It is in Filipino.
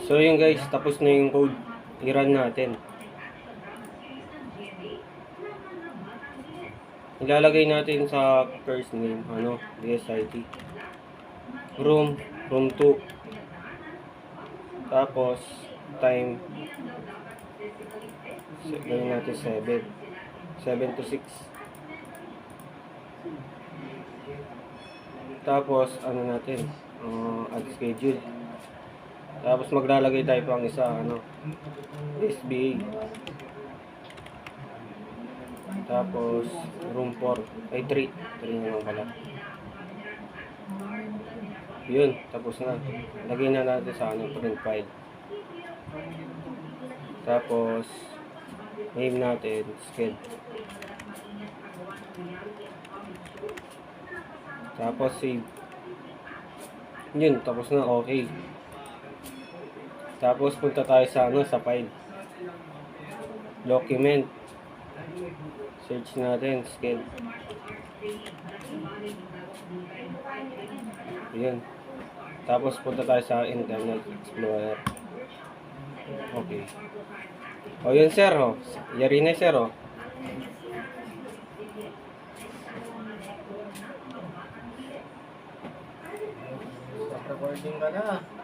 So yun guys, tapos na yung code. I-run natin. Ilalagay natin sa first name, DSIT. Room 2. Tapos, time. Gawin natin 7. 7 to 6. Tapos, natin, add schedule. Tapos, maglalagay tayo pang isa, SBA. Tapos, room 4. Ay, 3. 3 na lang pala. Yun, tapos na. Lagay na natin sa print file. Tapos, name natin, schedule. Tapos, save. Yun, tapos na, okay. Tapos, punta tayo sa, sa file. Document. Search natin, schedule. Yun. Tapos, punta tayo sa Internet Explorer. Okay. O, yun, sir, Yari na, sir, Stop recording ka na.